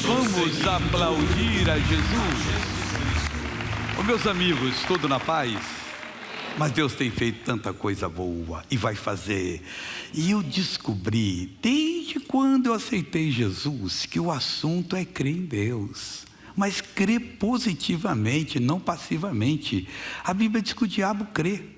Vamos aplaudir a Jesus. Oh, meus amigos, tudo na paz? Mas Deus tem feito tanta coisa boa e vai fazer. E eu descobri, desde quando eu aceitei Jesus, que o assunto é crer em Deus. Mas crer positivamente, não passivamente. A Bíblia diz que o diabo crê,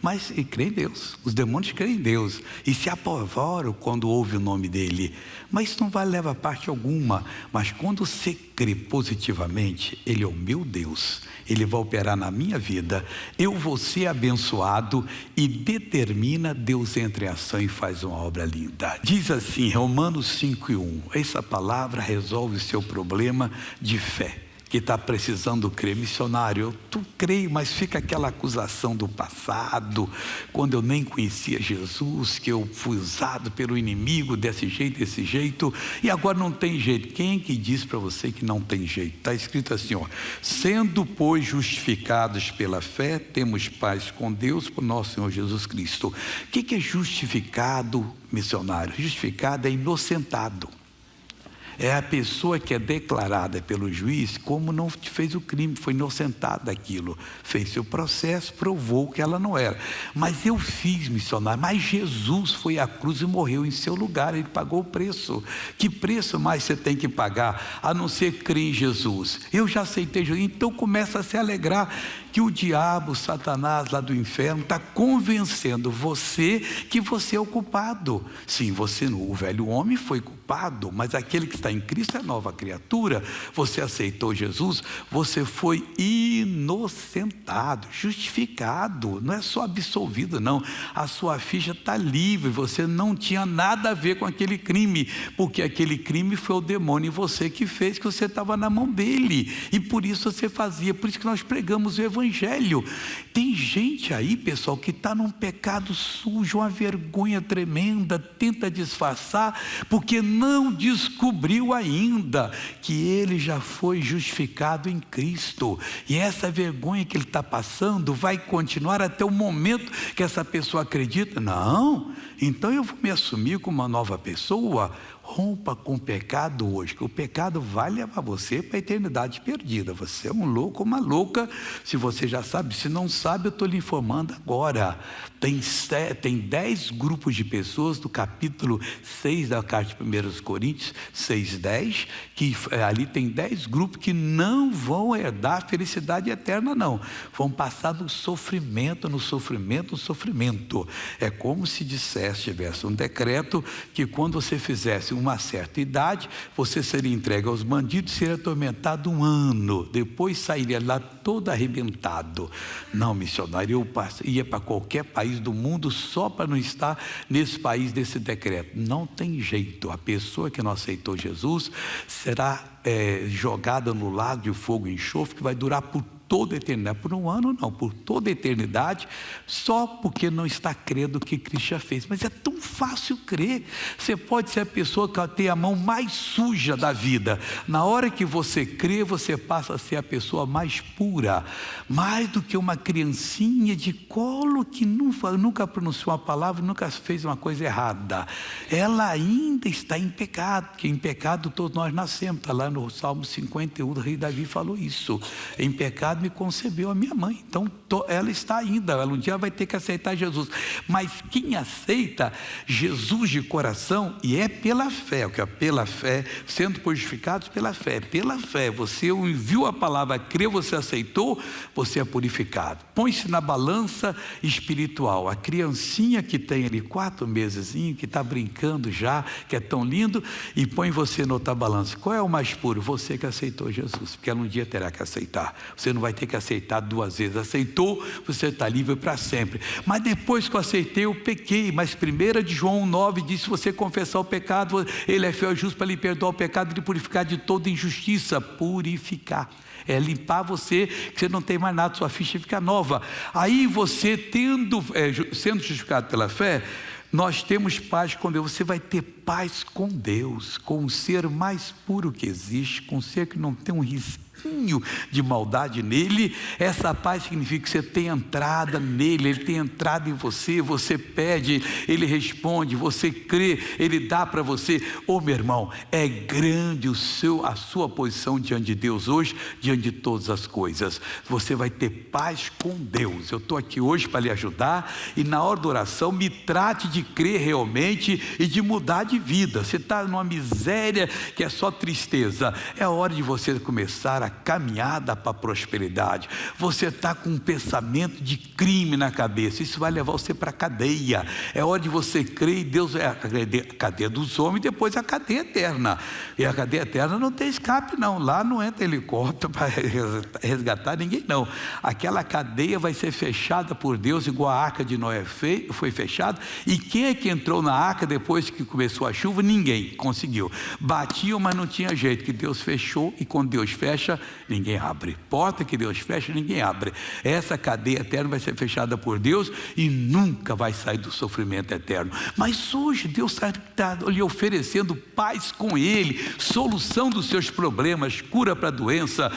mas ele crê em Deus. Os demônios creem em Deus e se apavoram quando ouve o nome dele. Mas isso não vai levar parte alguma. Mas quando você crê positivamente, ele é o meu Deus, ele vai operar na minha vida, eu vou ser abençoado, e determina, Deus entra em ação e faz uma obra linda. Diz assim, Romanos 5:1, essa palavra resolve o seu problema de fé, que está precisando crer. Missionário, eu creio, mas fica aquela acusação do passado, quando eu nem conhecia Jesus, que eu fui usado pelo inimigo desse jeito, e agora não tem jeito. Quem que diz para você que não tem jeito? Está escrito assim, ó: sendo pois justificados pela fé, temos paz com Deus por nosso Senhor Jesus Cristo. O que é justificado, missionário? Justificado é inocentado. É a pessoa que é declarada pelo juiz como não fez o crime, foi inocentada daquilo, fez seu processo, provou que ela não era. Mas eu fiz, missionário, mas Jesus foi à cruz e morreu em seu lugar, ele pagou o preço. Que preço mais você tem que pagar, a não ser crer em Jesus? Eu já aceitei Jesus, então começa a se alegrar que o diabo, Satanás lá do inferno está convencendo você que você é o culpado. Sim, você não, o velho homem foi culpado, mas aquele que está em Cristo é nova criatura. Você aceitou Jesus, você foi inocentado, justificado, não é só absolvido não, a sua ficha está livre, você não tinha nada a ver com aquele crime, porque aquele crime foi o demônio em você que fez, que você estava na mão dele, e por isso você fazia, por isso que nós pregamos o Evangelho. Tem gente aí, pessoal, que está num pecado sujo, uma vergonha tremenda, tenta disfarçar, porque não descobriu ainda que ele já foi justificado em Cristo, e essa vergonha que ele está passando vai continuar até o momento que essa pessoa acredita, não, então eu vou me assumir como uma nova pessoa. Rompa com o pecado hoje, que o pecado vai levar você para a eternidade perdida. Você é um louco, uma louca. Se você já sabe, se não sabe, eu estou lhe informando agora. Tem 10 grupos de pessoas do capítulo 6 da carta de 1 Coríntios 6:10, que ali tem 10 grupos que não vão herdar a felicidade eterna não, vão passar no sofrimento, é como se tivesse um decreto que quando você fizesse uma certa idade, você seria entregue aos bandidos, seria atormentado 1 ano, depois sairia lá todo arrebentado. Não, missionário, eu ia para qualquer país do mundo só para não estar nesse país desse decreto. Não tem jeito, a pessoa que não aceitou Jesus será jogada no lago de fogo e enxofre, que vai durar por toda a eternidade, por 1 ano não, por toda a eternidade, só porque não está crendo o que Cristo já fez. Mas é tão fácil crer. Você pode ser a pessoa que tem a mão mais suja da vida, na hora que você crê, você passa a ser a pessoa mais pura, mais do que uma criancinha de colo que nunca pronunciou uma palavra, nunca fez uma coisa errada. Ela ainda está em pecado, porque em pecado todos nós nascemos, está lá no Salmo 51, o rei Davi falou isso, em pecado me concebeu a minha mãe. Então ela está ainda, ela um dia vai ter que aceitar Jesus. Mas quem aceita Jesus de coração, e é pela fé, o que é pela fé, sendo purificados pela fé, você ouviu a palavra, creu, você aceitou, você é purificado. Põe-se na balança espiritual, a criancinha que tem ali 4 mesezinho, que está brincando já, que é tão lindo, e põe você na outra balança. Qual é o mais puro? Você que aceitou Jesus, porque ela um dia terá que aceitar. Você não vai ter que aceitar 2 vezes. Aceitou, você está livre para sempre. Mas depois que eu aceitei, eu pequei. Mas 1 de João 9 diz: se você confessar o pecado, ele é fiel e justo para lhe perdoar o pecado e lhe purificar de toda injustiça. Purificar é limpar você, que você não tem mais nada, sua ficha fica nova. Aí você sendo justificado pela fé, nós temos paz com Deus. Você vai ter paz com Deus, com o ser mais puro que existe, com o ser que não tem um risco de maldade nele, essa paz significa que você tem entrada nele, ele tem entrada em você, você pede, ele responde, você crê, ele dá para você. Meu irmão, é grande a sua posição diante de Deus hoje, diante de todas as coisas. Você vai ter paz com Deus. Eu estou aqui hoje para lhe ajudar, e na hora da oração me trate de crer realmente e de mudar de vida. Você está numa miséria que é só tristeza, é hora de você começar a caminhada para a prosperidade. Você está com um pensamento de crime na cabeça, isso vai levar você para a cadeia. É hora de você crer em Deus. É a cadeia dos homens, depois a cadeia eterna, e a cadeia eterna não tem escape não, lá não entra helicóptero para resgatar ninguém não. Aquela cadeia vai ser fechada por Deus, igual a arca de Noé foi fechada. E quem é que entrou na arca depois que começou a chuva? Ninguém conseguiu, batiam, mas não tinha jeito, que Deus fechou, e quando Deus fecha, ninguém abre. Porta que Deus fecha, ninguém abre. Essa cadeia eterna vai ser fechada por Deus e nunca vai sair do sofrimento eterno. Mas hoje Deus está lhe oferecendo paz com Ele, solução dos seus problemas, cura para a doença,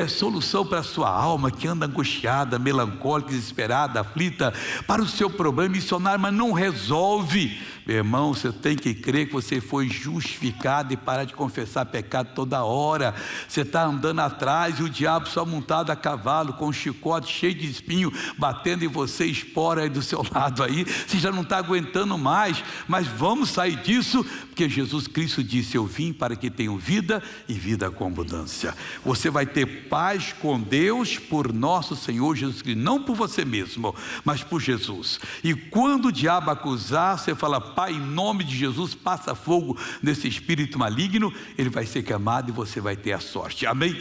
solução para a sua alma que anda angustiada, melancólica, desesperada, aflita, para o seu problema missionário, mas não resolve. Meu irmão, você tem que crer que você foi justificado e parar de confessar pecado toda hora. Você está andando atrás e o diabo só montado a cavalo, com um chicote cheio de espinho, batendo em você, espora aí do seu lado aí. Você já não está aguentando mais, mas vamos sair disso, porque Jesus Cristo disse: eu vim para que tenham vida e vida com abundância. Você vai ter paz com Deus por nosso Senhor Jesus Cristo, não por você mesmo, mas por Jesus. E quando o diabo acusar, você fala: Pai, em nome de Jesus, passa fogo nesse espírito maligno, ele vai ser queimado e você vai ter a sorte. Amém?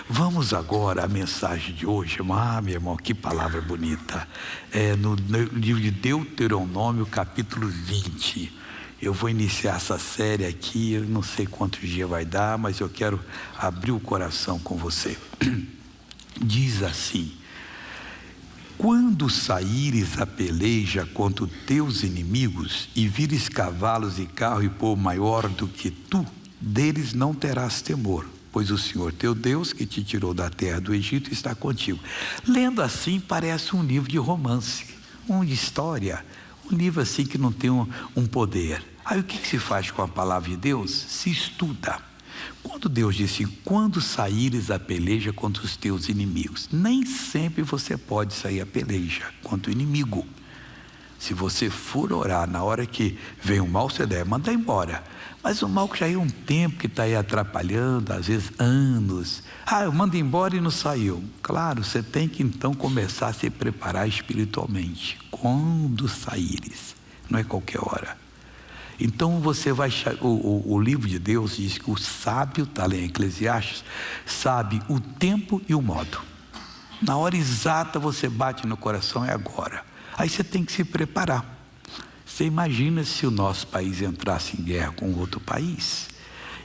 Vamos agora à mensagem de hoje. Meu irmão, que palavra bonita. No livro de Deuteronômio, capítulo 20. Eu vou iniciar essa série aqui, eu não sei quantos dias vai dar, mas eu quero abrir o coração com você. Diz assim: quando saíres a peleja contra os teus inimigos, e vires cavalos e carro e povo maior do que tu, deles não terás temor, pois o Senhor teu Deus, que te tirou da terra do Egito, está contigo. Lendo assim parece um livro de romance, de história, um livro assim que não tem um poder. Aí o que se faz com a palavra de Deus? Se estuda. Quando Deus disse: quando saíres a peleja contra os teus inimigos, nem sempre você pode sair a peleja contra o inimigo. Se você for orar na hora que vem o mal, você deve mandar embora. Mas o mal que já é um tempo que está aí atrapalhando, às vezes anos. Eu mando embora e não saiu. Claro, você tem que então começar a se preparar espiritualmente. Quando saíres, não é qualquer hora. Então você vai, o livro de Deus diz que o sábio, está lá em Eclesiastes, sabe o tempo e o modo. Na hora exata você bate no coração, é agora. Aí você tem que se preparar. Você imagina se o nosso país entrasse em guerra com outro país,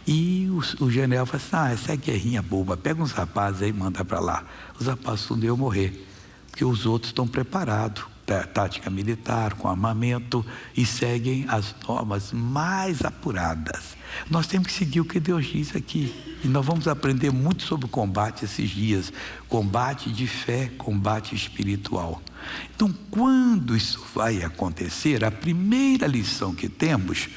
e o general fala assim: essa é guerrinha boba, pega uns rapazes aí e manda para lá. Os rapazes tudo iam morrer, porque os outros estão preparados, tática militar, com armamento, e seguem as normas mais apuradas. Nós temos que seguir o que Deus diz aqui, e nós vamos aprender muito sobre o combate esses dias, combate de fé, combate espiritual. Então, quando isso vai acontecer, a primeira lição que temos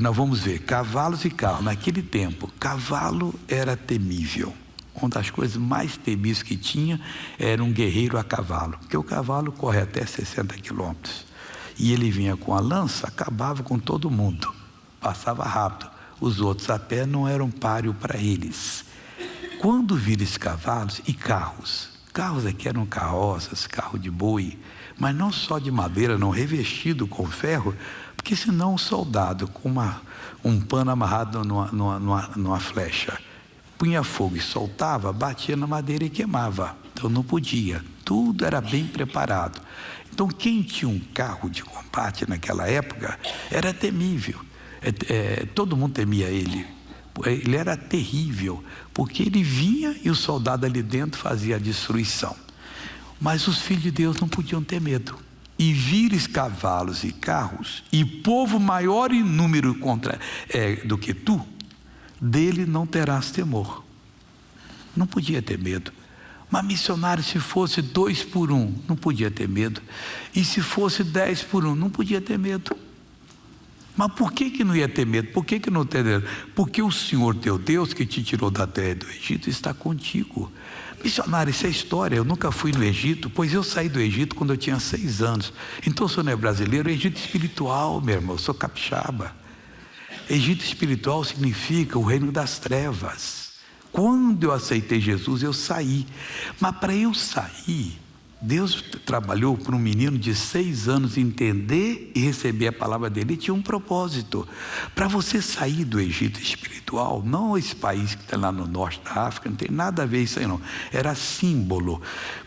nós vamos ver cavalos e carros. Naquele tempo, cavalo era temível. Uma das coisas mais temíveis que tinha era um guerreiro a cavalo, porque o cavalo corre até 60 quilômetros, e ele vinha com a lança, acabava com todo mundo, passava rápido. Os outros a pé não eram páreo para eles. Quando vires cavalos e carros aqui eram carroças, carro de boi, mas não só de madeira, não revestido com ferro, porque senão um soldado com um pano amarrado numa flecha, punha fogo e soltava, batia na madeira e queimava. Então não podia, tudo era bem preparado. Então quem tinha um carro de combate naquela época era temível, todo mundo temia ele. Ele era terrível, porque ele vinha e o soldado ali dentro fazia a destruição. Mas os filhos de Deus não podiam ter medo. E vires cavalos e carros, e povo maior em número do que tu, dele não terás temor. não podia ter medo. Mas missionário, se fosse 2 por 1, não podia ter medo. E se fosse 10 por 1, não podia ter medo. Mas por que não ia ter medo? Por que não ter medo? Porque o Senhor teu Deus, que te tirou da terra do Egito, está contigo. Missionário, isso é história. Eu nunca fui no Egito, pois eu saí do Egito quando eu tinha 6 anos. Então, o senhor não é brasileiro, é Egito espiritual, meu irmão. Eu sou capixaba. Egito espiritual significa o reino das trevas. Quando eu aceitei Jesus, eu saí. Mas para eu sair, Deus trabalhou para um menino de 6 anos entender e receber a palavra dele. E tinha um propósito. Para você sair do Egito espiritual, não esse país que está lá no norte da África, não tem nada a ver isso aí não. Era símbolo.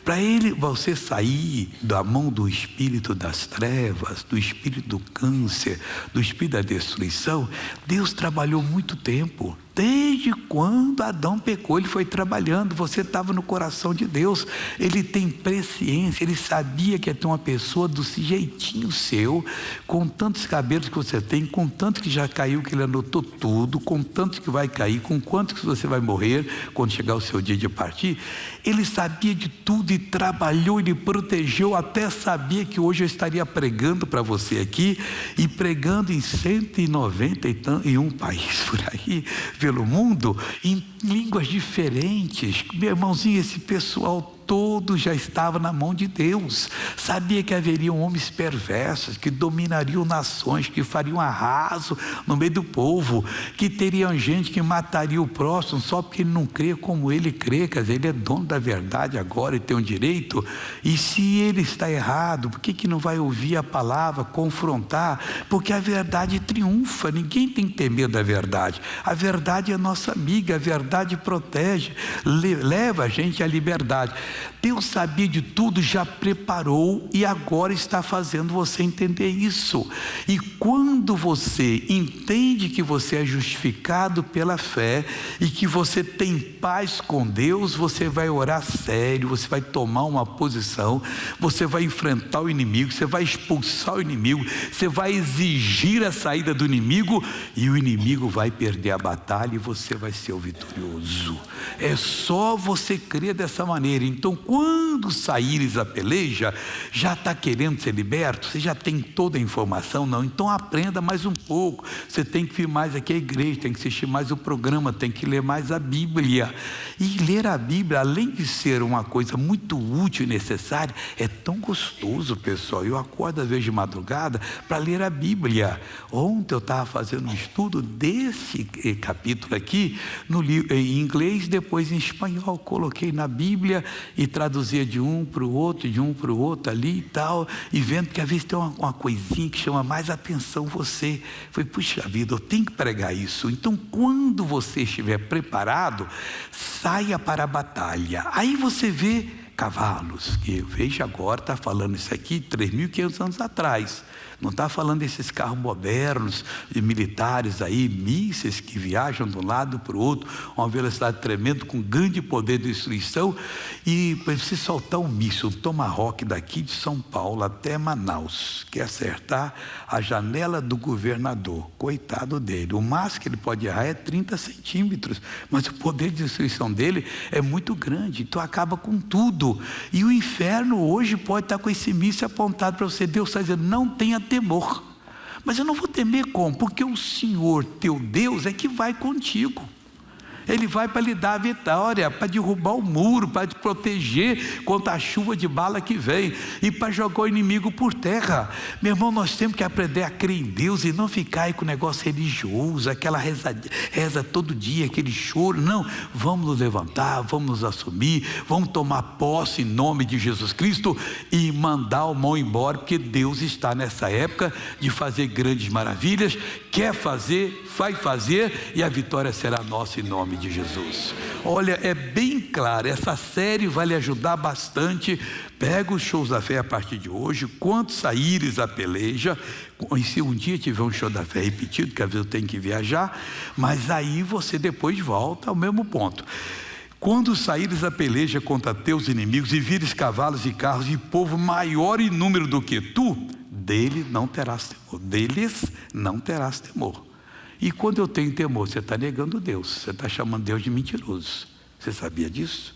Para você sair da mão do espírito das trevas, do espírito do câncer, do espírito da destruição, Deus trabalhou muito tempo. Desde quando Adão pecou, ele foi trabalhando. Você estava no coração de Deus. Ele tem presciência, ele sabia que ia ter uma pessoa do jeitinho seu, com tantos cabelos que você tem, com tanto que já caiu, que ele anotou tudo, com tanto que vai cair, com quanto que você vai morrer quando chegar o seu dia de partir. Ele sabia de tudo e trabalhou, ele protegeu, até sabia que hoje eu estaria pregando para você aqui, e pregando em 191 países por aí, pelo mundo, em línguas diferentes. Meu irmãozinho, esse pessoal todo já estava na mão de Deus. Sabia que haveriam homens perversos que dominariam nações, que fariam arraso no meio do povo, que teriam gente que mataria o próximo só porque ele não crê como ele crê. Quer dizer, ele é dono da verdade agora e tem o direito. E se ele está errado, por que não vai ouvir a palavra, confrontar? Porque a verdade triunfa. Ninguém tem que ter medo da verdade. A verdade é nossa amiga, a verdade protege, leva a gente à liberdade. Deus sabia de tudo, já preparou e agora está fazendo você entender isso. E quando você entende que você é justificado pela fé e que você tem paz com Deus, você vai orar sério, você vai tomar uma posição, você vai enfrentar o inimigo, você vai expulsar o inimigo, você vai exigir a saída do inimigo e o inimigo vai perder a batalha e você vai ser o vitorioso. É só você crer dessa maneira. Então, quando saíres a peleja, já está querendo ser liberto? Você já tem toda a informação? Não, então aprenda mais um pouco. Você tem que vir mais aqui à igreja, tem que assistir mais o programa, tem que ler mais a Bíblia. E ler a Bíblia, além de ser uma coisa muito útil e necessária, é tão gostoso, pessoal. Eu acordo às vezes de madrugada para ler a Bíblia. Ontem eu estava fazendo um estudo desse capítulo aqui em inglês, depois em espanhol. Coloquei na Bíblia e traduzia de um para o outro, de um para o outro ali e tal, e vendo que às vezes tem uma coisinha que chama mais atenção você. Falei, puxa vida, eu tenho que pregar isso. Então, quando você estiver preparado, saia para a batalha. Aí você vê cavalos, que eu vejo agora, está falando isso aqui 3.500 anos atrás. Não está falando desses carros modernos e militares aí, mísseis que viajam de um lado para o outro, uma velocidade tremenda, com grande poder de destruição. E para você soltar um míssil, um Tomahawk daqui de São Paulo até Manaus, quer acertar a janela do governador, coitado dele. O máximo que ele pode errar é 30 centímetros, mas o poder de destruição dele é muito grande, então acaba com tudo. E o inferno hoje pode estar com esse míssil apontado para você. Deus está dizendo, não tenha temor. Mas eu não vou temer como? Porque o Senhor teu Deus é que vai contigo. Ele vai para lhe dar a vitória, para derrubar o muro, para te proteger contra a chuva de bala que vem e para jogar o inimigo por terra. Meu irmão, nós temos que aprender a crer em Deus e não ficar aí com o negócio religioso, aquela reza todo dia, aquele choro. Não, vamos nos levantar, vamos nos assumir, vamos tomar posse em nome de Jesus Cristo e mandar o mal embora, porque Deus está nessa época de fazer grandes maravilhas, quer fazer, vai fazer, e a vitória será nossa em nome de Jesus. Olha, é bem claro, essa série vai lhe ajudar bastante. Pega os shows da fé a partir de hoje, quando saíres a peleja, e se um dia tiver um show da fé repetido, que às vezes eu tenho que viajar, mas aí você depois volta ao mesmo ponto. Quando saíres a peleja contra teus inimigos e vires cavalos e carros e povo maior em número do que tu, deles não terás temor. E quando eu tenho temor, você está negando Deus, você está chamando Deus de mentiroso, Você sabia disso?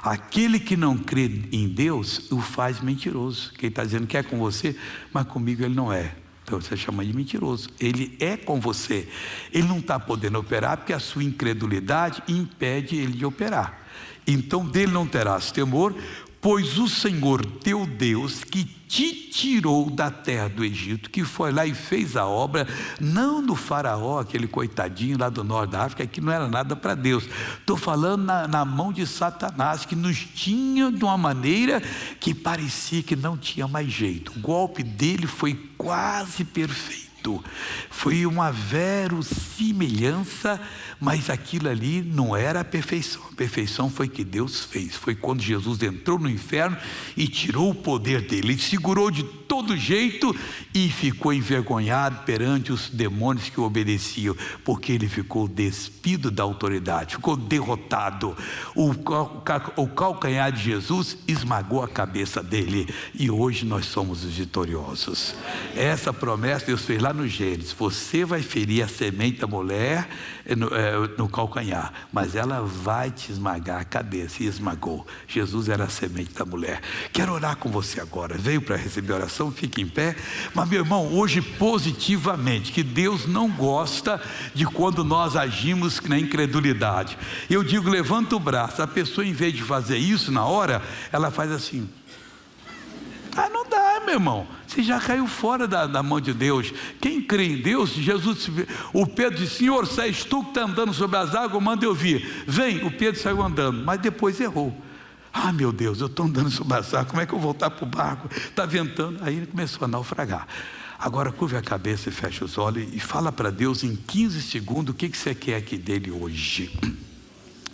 Aquele que não crê em Deus o faz mentiroso. Quem está dizendo que é com você, mas comigo ele não é. Então você chama de mentiroso. Ele é com você. Ele não está podendo operar porque a sua incredulidade impede ele de operar. Então dele não terás temor, pois o Senhor teu Deus, que te tirou da terra do Egito, que foi lá e fez a obra, não do faraó, aquele coitadinho lá do norte da África, que não era nada para Deus. Estou falando na mão de Satanás, que nos tinha de uma maneira que parecia que não tinha mais jeito. O golpe dele foi quase perfeito. Foi uma verossimilhança, mas aquilo ali não era a perfeição. A perfeição foi que Deus fez. Foi quando Jesus entrou no inferno e tirou o poder dele. Ele segurou de todo jeito e ficou envergonhado perante os demônios que o obedeciam, porque ele ficou despido da autoridade, ficou derrotado. O calcanhar de Jesus esmagou a cabeça dele e hoje nós somos os vitoriosos. Essa promessa Deus fez lá no Gênesis: você vai ferir a semente da mulher no calcanhar, mas ela vai te esmagar a cabeça. E esmagou. Jesus era a semente da mulher. Quero orar com você agora. Veio para receber oração, fique em pé. Mas meu irmão, hoje positivamente, que Deus não gosta de quando nós agimos na incredulidade. Eu digo, levanta o braço. A pessoa, em vez de fazer isso na hora, ela faz assim. Não dá, meu irmão. Você já caiu fora da mão de Deus. Quem crê em Deus, Jesus, o Pedro disse: Senhor, se és tu que está andando sobre as águas, manda eu vir. Vem, o Pedro saiu andando, mas depois errou. Meu Deus, eu estou andando sobre as águas, como é que eu vou voltar para o barco? Está ventando. Aí ele começou a naufragar. Agora curve a cabeça e fecha os olhos e fala para Deus em 15 segundos o que você quer aqui dele hoje.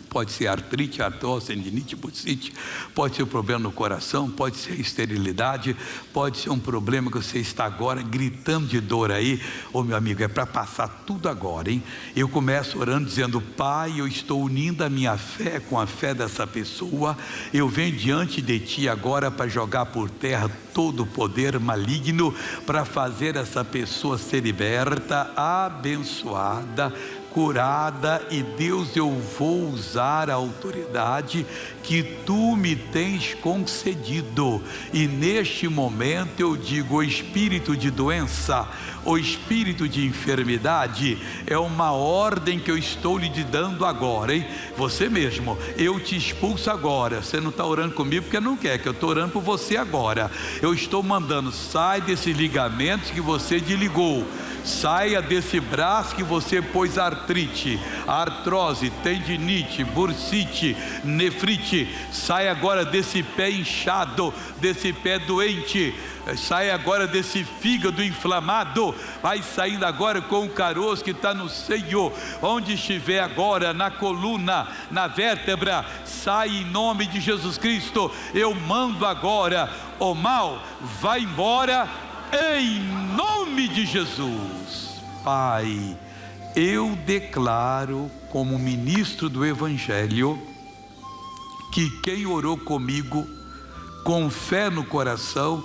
Pode ser artrite, artrose, tendinite, bursite, pode ser um problema no coração, pode ser esterilidade, pode ser um problema que você está agora gritando de dor aí. Meu amigo, é para passar tudo agora, hein? Eu começo orando dizendo: Pai, eu estou unindo a minha fé com a fé dessa pessoa. Eu venho diante de Ti agora para jogar por terra todo o poder maligno, para fazer essa pessoa ser liberta, abençoada, curada. E Deus, eu vou usar a autoridade que Tu me tens concedido. E neste momento eu digo: o espírito de doença, o espírito de enfermidade, é uma ordem que eu estou lhe dando agora, hein? Você mesmo, eu te expulso agora. Você não está orando comigo porque não quer, que eu estou orando por você agora. Eu estou mandando: sai desses ligamentos que você desligou, saia desse braço que você pôs artrite, artrose, tendinite, bursite, nefrite. Sai agora desse pé inchado, desse pé doente. Sai agora desse fígado inflamado. Vai saindo agora com o caroço que está no seio, onde estiver agora, na coluna, na vértebra. Sai em nome de Jesus Cristo. Eu mando agora: o mal vai embora, em nome de Jesus. Pai, eu declaro como ministro do Evangelho que quem orou comigo com fé no coração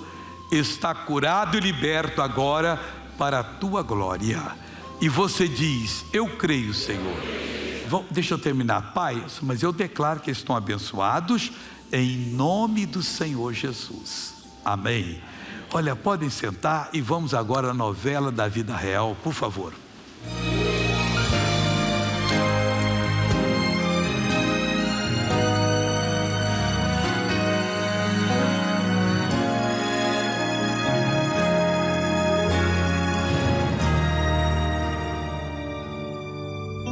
está curado e liberto agora para a Tua glória. E você diz: eu creio, Senhor. Deixa eu terminar. Pai, mas eu declaro que estão abençoados em nome do Senhor Jesus. Amém. Olha, podem sentar e vamos agora à novela da vida real, por favor.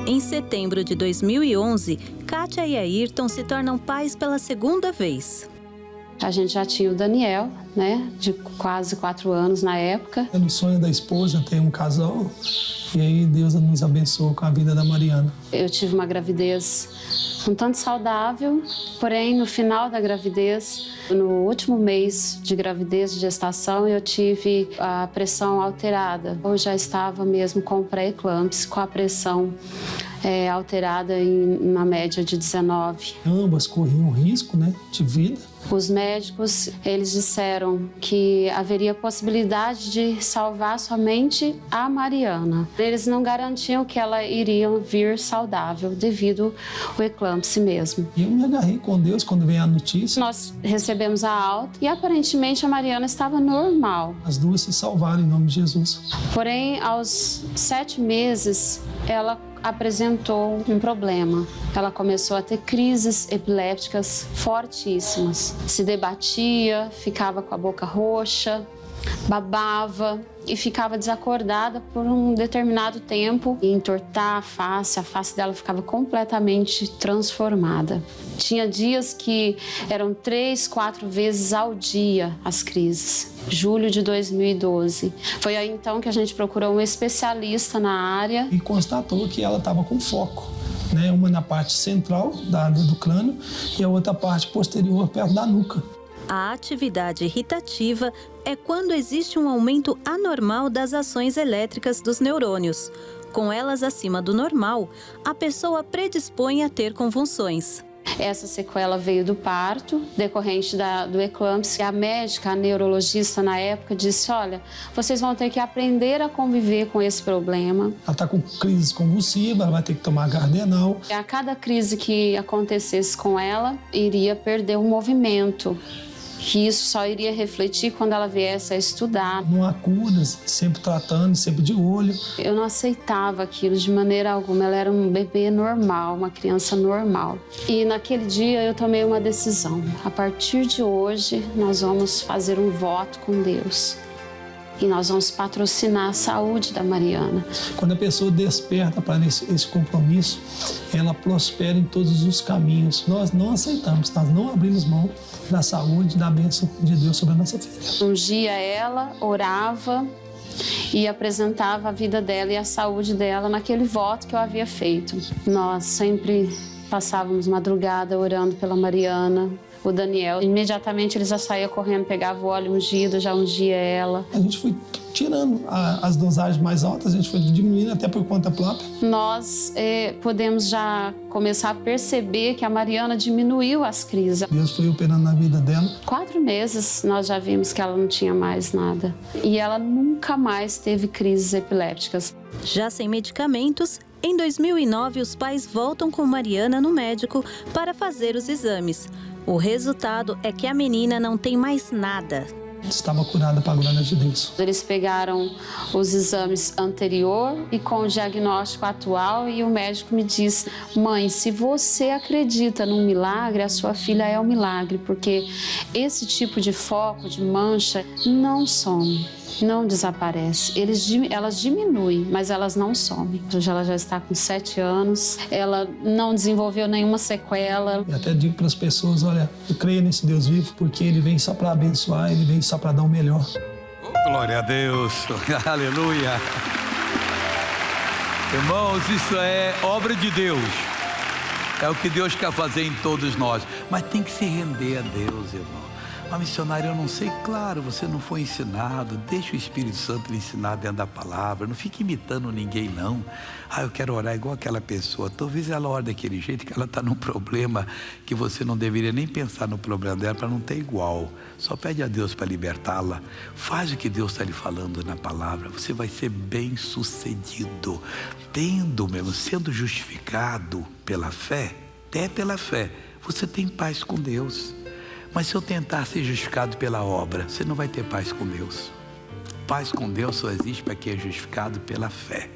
Em setembro de 2011, Kátia e Ayrton se tornam pais pela segunda vez. A gente já tinha o Daniel, né, de quase 4 anos na época. No sonho da esposa ter um casal, e aí Deus nos abençoou com a vida da Mariana. Eu tive uma gravidez um tanto saudável, porém no final da gravidez, no último mês de gravidez, de gestação, eu tive a pressão alterada. Eu já estava mesmo com pré-eclâmpsia, com a pressão alterada em uma média de 19. Ambas corriam risco, né, de vida. Os médicos, eles disseram que haveria possibilidade de salvar somente a Mariana. Eles não garantiam que ela iria vir saudável devido ao eclâmpsia mesmo. E eu me agarrei com Deus quando veio a notícia. Nós recebemos a alta e aparentemente a Mariana estava normal. As duas se salvaram em nome de Jesus. Porém, aos 7 meses, ela apresentou um problema. Ela começou a ter crises epilépticas fortíssimas. Se debatia, ficava com a boca roxa, babava e ficava desacordada por um determinado tempo e entortar a face dela ficava completamente transformada. Tinha dias que eram 3, 4 vezes ao dia as crises. Julho de 2012. Foi aí então que a gente procurou um especialista na área. E constatou que ela estava com foco, né? Uma na parte central do crânio e a outra parte posterior, perto da nuca. A atividade irritativa é quando existe um aumento anormal das ações elétricas dos neurônios. Com elas acima do normal, a pessoa predispõe a ter convulsões. Essa sequela veio do parto, decorrente do eclâmpsia. A médica, a neurologista na época, disse, olha, vocês vão ter que aprender a conviver com esse problema. Ela está com crises convulsivas, ela vai ter que tomar Gardenal. A cada crise que acontecesse com ela, iria perder o movimento. Que isso só iria refletir quando ela viesse a estudar. Não há curas, sempre tratando, sempre de olho. Eu não aceitava aquilo de maneira alguma. Ela era um bebê normal, uma criança normal. E naquele dia eu tomei uma decisão. A partir de hoje, nós vamos fazer um voto com Deus. E nós vamos patrocinar a saúde da Mariana. Quando a pessoa desperta para esse compromisso, ela prospera em todos os caminhos. Nós não aceitamos, nós não abrimos mão da saúde, da bênção de Deus sobre a nossa filha. Um dia ela orava e apresentava a vida dela e a saúde dela naquele voto que eu havia feito. Nós sempre passávamos madrugada orando pela Mariana. O Daniel, imediatamente ele já saía correndo, pegava o óleo ungido, já ungia ela. A gente foi tirando as dosagens mais altas, a gente foi diminuindo até por conta própria. Nós podemos já começar a perceber que a Mariana diminuiu as crises. Deus foi operando na vida dela. 4 meses nós já vimos que ela não tinha mais nada. E ela nunca mais teve crises epilépticas. Já sem medicamentos, em 2009 os pais voltam com Mariana no médico para fazer os exames. O resultado é que a menina não tem mais nada. Estava curada para a glória de Deus. Eles pegaram os exames anterior e com o diagnóstico atual e o médico me disse, mãe, se você acredita num milagre, a sua filha é um milagre, porque esse tipo de foco, de mancha, não some. Não desaparece. Elas diminuem, mas elas não somem. Hoje ela já está com 7 anos, ela não desenvolveu nenhuma sequela. Eu até digo para as pessoas, olha, eu creio nesse Deus vivo porque Ele vem só para abençoar, Ele vem só para dar o melhor. Oh, glória a Deus, aleluia. Irmãos, isso é obra de Deus. É o que Deus quer fazer em todos nós. Mas tem que se render a Deus, irmão. Mas missionário, eu não sei, claro, você não foi ensinado, deixa o Espírito Santo lhe ensinar dentro da palavra, não fique imitando ninguém não. Eu quero orar igual aquela pessoa, talvez ela ore daquele jeito que ela está num problema que você não deveria nem pensar no problema dela para não ter igual. Só pede a Deus para libertá-la, faz o que Deus está lhe falando na palavra, você vai ser bem sucedido, sendo justificado pela fé, até pela fé, você tem paz com Deus. Mas se eu tentar ser justificado pela obra, você não vai ter paz com Deus. Paz com Deus só existe para quem é justificado pela fé.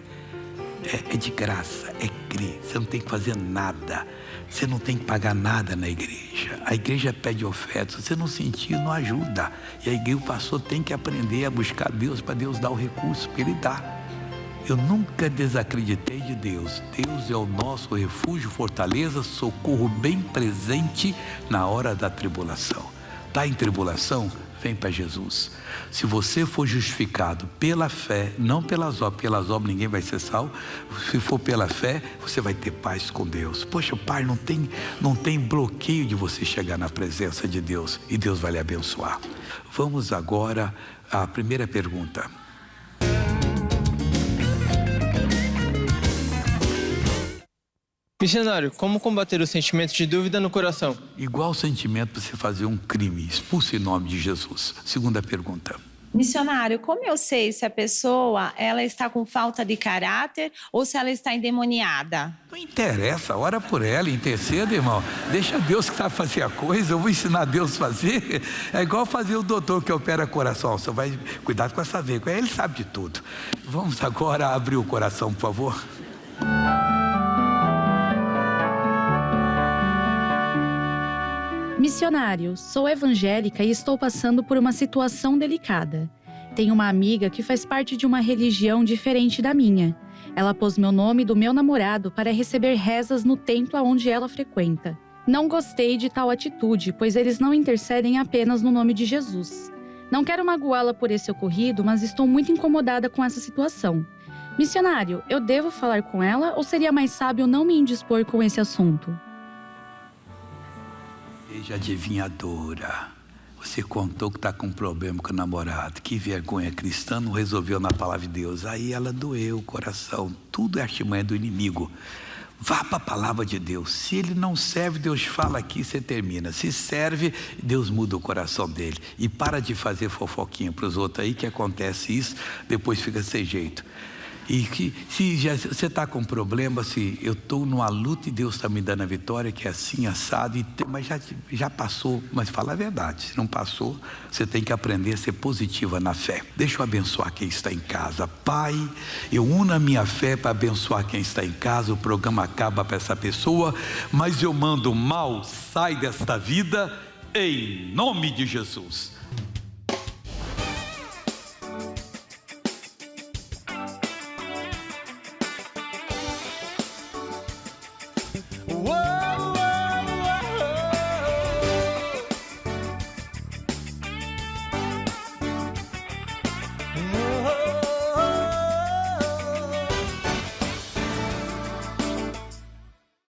É de graça, é crer. Você não tem que fazer nada. Você não tem que pagar nada na igreja. A igreja pede oferta. Se você não sentir, não ajuda. E a igreja, o pastor tem que aprender a buscar Deus para Deus dar o recurso, porque Ele dá. Eu nunca desacreditei de Deus. Deus é o nosso refúgio, fortaleza, socorro bem presente na hora da tribulação. Está em tribulação? Vem para Jesus. Se você for justificado pela fé, não pelas obras ninguém vai ser salvo. Se for pela fé, você vai ter paz com Deus. Poxa, Pai, não tem bloqueio de você chegar na presença de Deus e Deus vai lhe abençoar. Vamos agora à primeira pergunta. Missionário, como combater o sentimento de dúvida no coração? Igual o sentimento para você fazer um crime, expulse em nome de Jesus. Segunda pergunta. Missionário, como eu sei se a pessoa ela está com falta de caráter ou se ela está endemoniada? Não interessa, ora por ela, interceda, irmão. Deixa Deus que sabe fazer a coisa, eu vou ensinar Deus a fazer. É igual fazer o doutor que opera coração. Você vai cuidar com essa veia, ele sabe de tudo. Vamos agora abrir o coração, por favor. Missionário, sou evangélica e estou passando por uma situação delicada. Tenho uma amiga que faz parte de uma religião diferente da minha. Ela pôs meu nome do meu namorado para receber rezas no templo onde ela frequenta. Não gostei de tal atitude, pois eles não intercedem apenas no nome de Jesus. Não quero magoá-la por esse ocorrido, mas estou muito incomodada com essa situação. Missionário, eu devo falar com ela ou seria mais sábio não me indispor com esse assunto? Seja adivinhadora. Você contou que está com um problema com o namorado. Que vergonha, cristã não resolveu na palavra de Deus. Aí ela doeu o coração. Tudo é artimanha do inimigo. Vá para a palavra de Deus. Se ele não serve, Deus fala aqui, você termina. Se serve, Deus muda o coração dele. E para de fazer fofoquinha para os outros aí, que acontece isso, depois fica sem jeito. E que se você está com problema, se eu estou numa luta e Deus está me dando a vitória, que é assim, assado, mas já passou, mas fala a verdade, se não passou, você tem que aprender a ser positiva na fé. Deixa eu abençoar quem está em casa. Pai, eu uno a minha fé para abençoar quem está em casa, o programa acaba para essa pessoa, mas eu mando o mal, sai desta vida, em nome de Jesus.